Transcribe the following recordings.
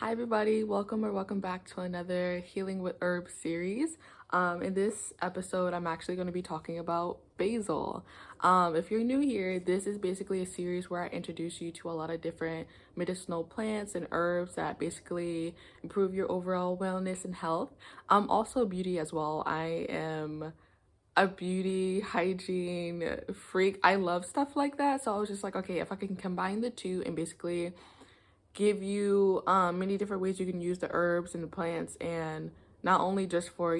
Hi everybody, welcome back to another Healing with Herbs series. In this episode, I'm actually going to be talking about basil. If you're new here, this is basically a series where I introduce you to a lot of different medicinal plants and herbs that basically improve your overall wellness and health. Also beauty as well. I am a beauty hygiene freak. I love stuff like that. So I was just like, okay, if I can combine the two and basically give you many different ways you can use the herbs and the plants, and not only just for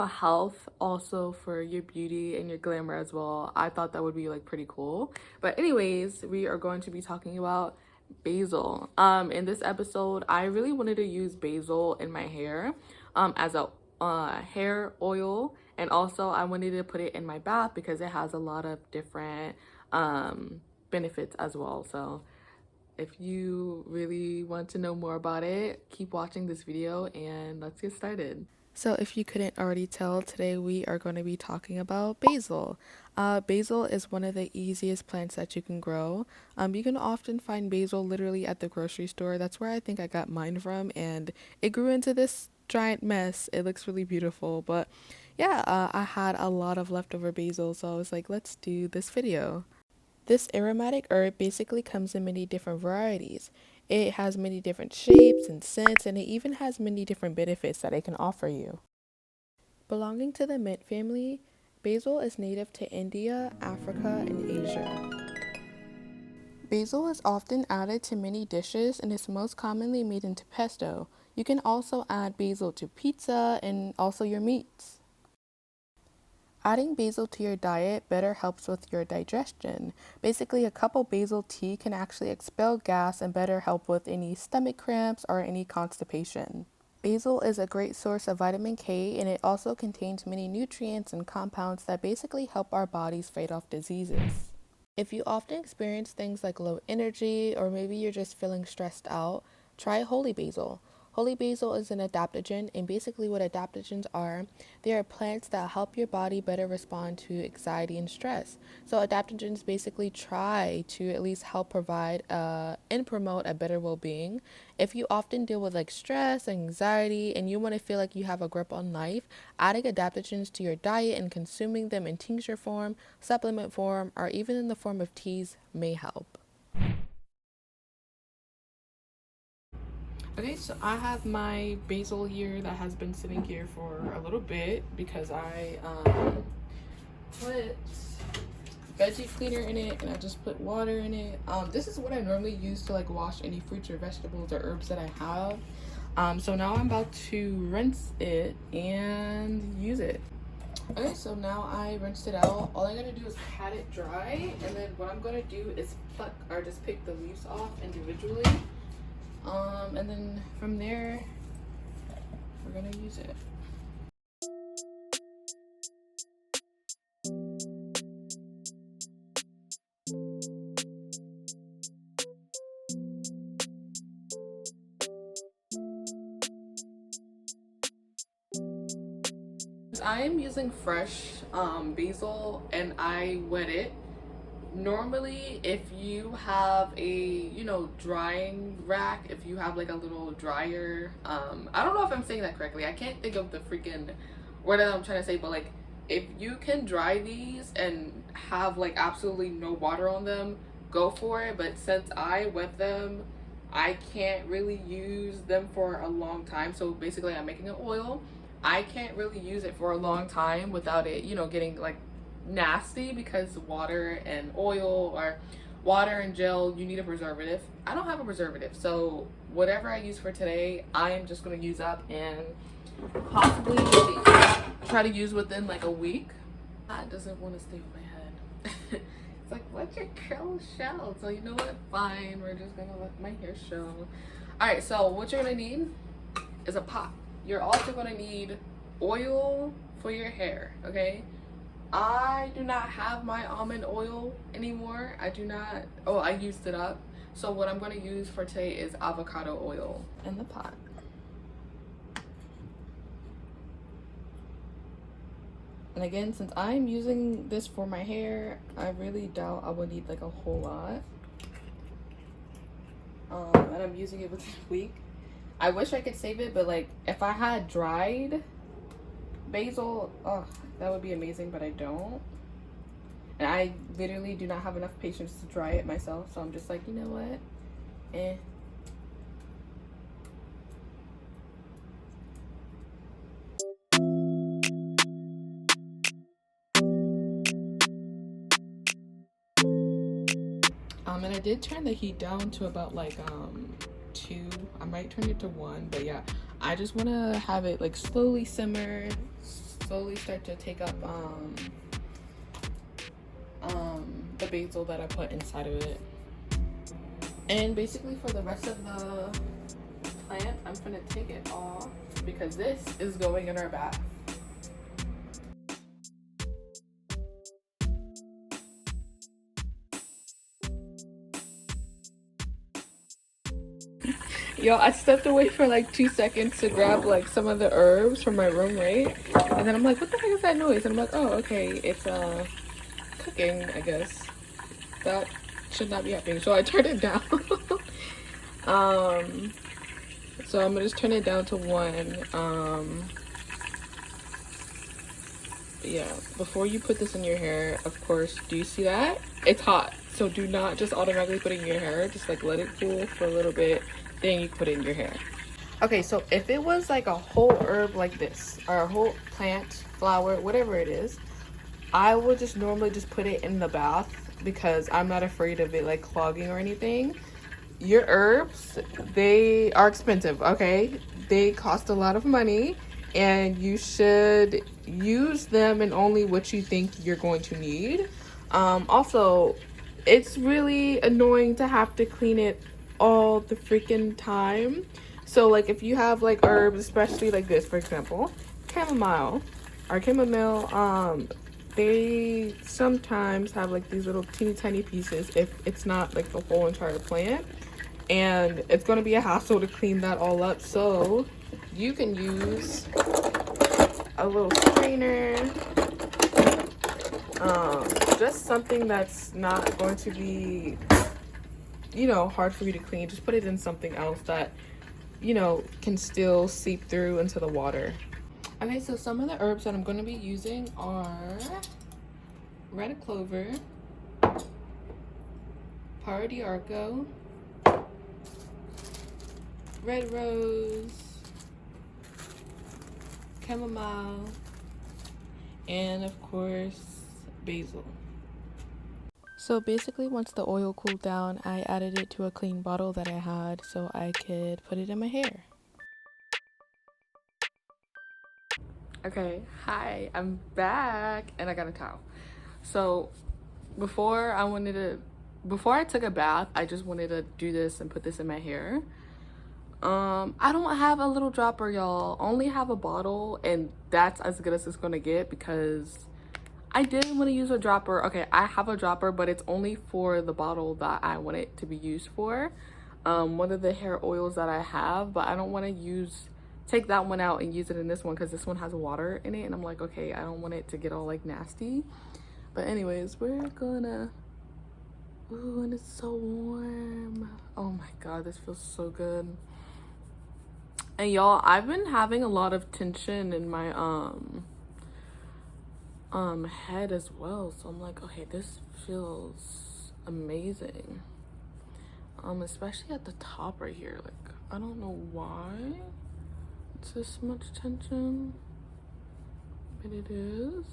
health, also for your beauty and your glamour as well. I thought that would be like pretty cool. But anyways, we are going to be talking about basil. In this episode, I really wanted to use basil in my hair as a hair oil, and also I wanted to put it in my bath because it has a lot of different benefits as well. So if you really want to know more about it, keep watching this video and let's get started. So if you couldn't already tell, today we are going to be talking about basil. Basil is one of the easiest plants that you can grow. You can often find basil literally at the grocery store. That's where I think I got mine from, and it grew into this giant mess. It looks really beautiful, but yeah, I had a lot of leftover basil, so I was like, let's do this video. This aromatic herb basically comes in many different varieties. It has many different shapes and scents, and it even has many different benefits that it can offer you. Belonging to the mint family, basil is native to India, Africa, and Asia. Basil is often added to many dishes and is most commonly made into pesto. You can also add basil to pizza and also your meats. Adding basil to your diet better helps with your digestion. Basically, a cup of basil tea can actually expel gas and better help with any stomach cramps or any constipation. Basil is a great source of vitamin K, and it also contains many nutrients and compounds that basically help our bodies fight off diseases. If you often experience things like low energy or maybe you're just feeling stressed out, try holy basil. Holy basil is an adaptogen, and basically, what adaptogens are, they are plants that help your body better respond to anxiety and stress. So, adaptogens basically try to at least help provide and promote a better well being. If you often deal with like stress, anxiety, and you want to feel like you have a grip on life, adding adaptogens to your diet and consuming them in tincture form, supplement form, or even in the form of teas may help. Okay, so I have my basil here that has been sitting here for a little bit because I put veggie cleaner in it and I just put water in it. This is what I normally use to like wash any fruits or vegetables or herbs that I have. So now I'm about to rinse it and use it. Okay, so now I rinsed it out. All I gotta do is pat it dry, and then what I'm gonna do is pluck or just pick the leaves off individually. And then from there, we're gonna use it. I am using fresh basil and I wet it. Normally, if you have a drying rack, if you have like a little dryer, I don't know if I'm saying that correctly. I can't think of the freaking word that I'm trying to say, but like if you can dry these and have like absolutely no water on them, go for it. But since I wet them, I can't really use them for a long time. So basically, I'm making an oil. I can't really use it for a long time without it, getting like nasty, because water and oil, or water and gel, you need a preservative. I don't have a preservative, so whatever I use for today, I am just going to use up and possibly try to use within like a week. That doesn't want to stay on my head. It's like, let your curl show. So you know what, fine, we're just gonna let my hair show. All right, so what you're gonna need is a pot. You're also gonna need oil for your hair. Okay, I do not have my almond oil anymore. I do not. Oh, I used it up. So what I'm going to use for today is avocado oil in the pot. And again, since I'm using this for my hair, I really doubt I would need like a whole lot. and I'm using it within a week. I wish I could save it, but like if I had dried basil, oh, that would be amazing, but I don't. And I literally do not have enough patience to dry it myself, so I'm just like, you know what? Eh. And I did turn the heat down to about like 2. I might turn it to 1, but yeah, I just want to have it like slowly simmer, slowly start to take up the basil that I put inside of it. And basically for the rest of the plant, I'm gonna take it off because this is going in our bath. Yo, I stepped away for like 2 seconds to grab like some of the herbs from my room, right? And then I'm like, what the heck is that noise? And I'm like, oh, okay, it's cooking, I guess. That should not be happening. So I turned it down. So I'm gonna just turn it down to 1. Yeah, before you put this in your hair, of course, do you see that? It's hot, so do not just automatically put it in your hair. Just like let it cool for a little bit, then you put it in your hair. Okay, so if it was like a whole herb like this, or a whole plant, flower, whatever it is, I would just normally just put it in the bath because I'm not afraid of it like clogging or anything. Your herbs, they are expensive, okay? They cost a lot of money, and you should use them in only what you think you're going to need. Also, it's really annoying to have to clean it all the freaking time. So like if you have like herbs, especially like this, for example, chamomile or chamomile, they sometimes have like these little teeny tiny pieces if it's not like the whole entire plant, and it's going to be a hassle to clean that all up. So you can use a little strainer, just something that's not going to be, you know, hard for you to clean. Just put it in something else that, you know, can still seep through into the water. Okay, so some of the herbs that I'm going to be using are red clover, paro d'arco, red rose, chamomile, and of course basil. So basically once the oil cooled down, I added it to a clean bottle that I had so I could put it in my hair. Okay, hi, I'm back and I got a towel. So before I took a bath, I just wanted to do this and put this in my hair. I don't have a little dropper, y'all. Only have a bottle, and that's as good as it's gonna get because I didn't want to use a dropper. Okay, I have a dropper, but it's only for the bottle that I want it to be used for. One of the hair oils that I have, but I don't want to take that one out and use it in this one because this one has water in it, and I'm like, okay, I don't want it to get all like nasty. But anyways, we're gonna, ooh, and it's so warm. Oh my god, this feels so good. And y'all, I've been having a lot of tension in my head as well, so I'm like, okay, this feels amazing. Especially at the top right here. Like, I don't know why it's this much tension, but it is.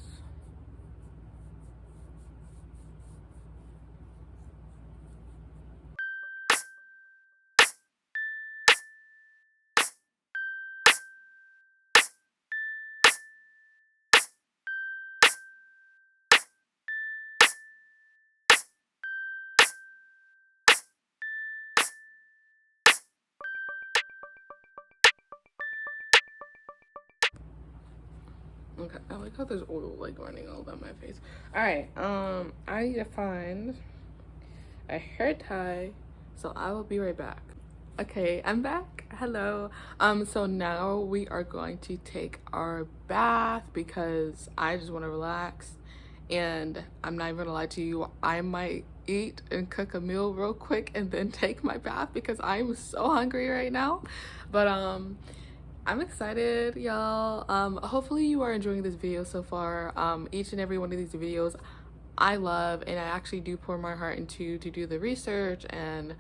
Okay, I like how there's oil like running all down my face. All right, I need to find a hair tie, so I will be right back. Okay, I'm back. Hello. So now we are going to take our bath because I just want to relax, and I'm not even gonna lie to you, I might eat and cook a meal real quick and then take my bath because I'm so hungry right now. But I'm excited, y'all. Hopefully you are enjoying this video so far. Each and every one of these videos I love, and I actually do pour my heart into to do the research and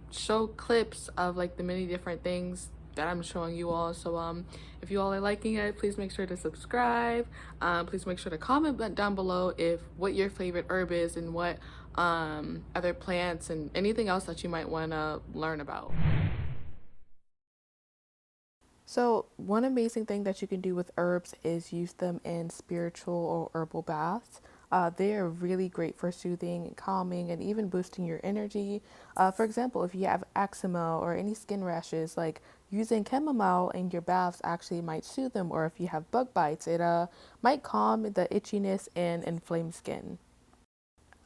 show clips of like the many different things that I'm showing you all. So if you all are liking it, please make sure to subscribe. Please make sure to comment down below if what your favorite herb is and what other plants and anything else that you might want to learn about. So one amazing thing that you can do with herbs is use them in spiritual or herbal baths. They are really great for soothing and calming and even boosting your energy. For example, if you have eczema or any skin rashes, like using chamomile in your baths actually might soothe them. Or if you have bug bites, it might calm the itchiness and inflamed skin.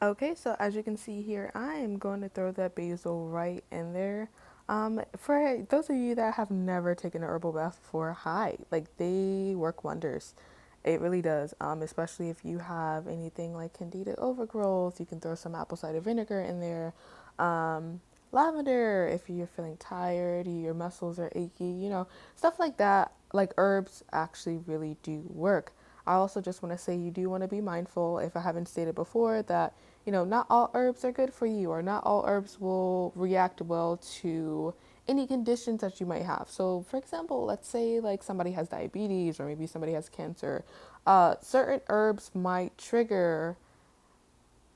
Okay, so as you can see here, I am going to throw that basil right in there. For those of you that have never taken an herbal bath before, hi, like they work wonders. It really does. Especially if you have anything like candida overgrowth, you can throw some apple cider vinegar in there. Lavender if you're feeling tired, your muscles are achy, stuff like that. Like herbs actually really do work. I also just want to say you do want to be mindful, if I haven't stated before, that not all herbs are good for you, or not all herbs will react well to any conditions that you might have. So, for example, let's say like somebody has diabetes or maybe somebody has cancer. Certain herbs might trigger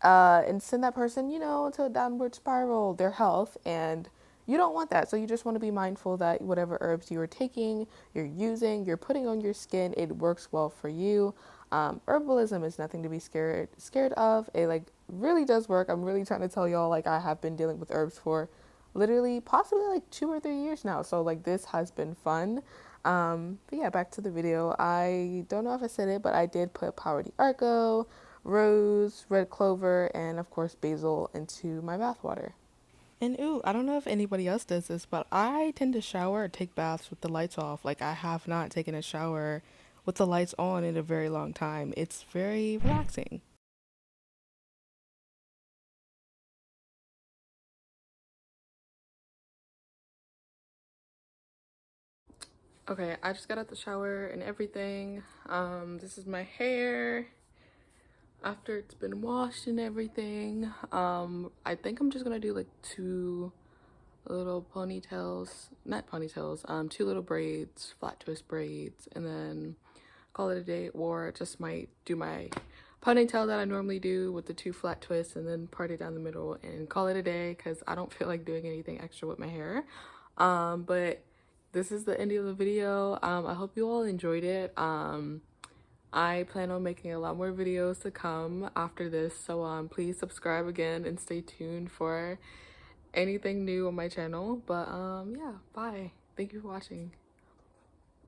and send that person, to a downward spiral, their health, and you don't want that. So you just want to be mindful that whatever herbs you are taking, you're using, you're putting on your skin, it works well for you. Herbalism is nothing to be scared of. It like really does work. I'm really trying to tell y'all, like I have been dealing with herbs for literally possibly like 2 or 3 years now. So like this has been fun. But yeah, back to the video. I don't know if I said it, but I did put Power di Arco, rose, red clover, and of course basil into my bath water. And ooh, I don't know if anybody else does this, but I tend to shower or take baths with the lights off. Like I have not taken a shower with the lights on in a very long time. It's very relaxing. Okay, I just got out the shower and everything. This is my hair after it's been washed and everything. I think I'm just gonna do like two little ponytails, not ponytails, two little braids, flat twist braids, and then call it a day. Or just might do my ponytail that I normally do with the two flat twists and then part it down the middle and call it a day because I don't feel like doing anything extra with my hair. But this is the end of the video. I hope you all enjoyed it. I plan on making a lot more videos to come after this, so please subscribe again and stay tuned for anything new on my channel. But yeah, bye. Thank you for watching.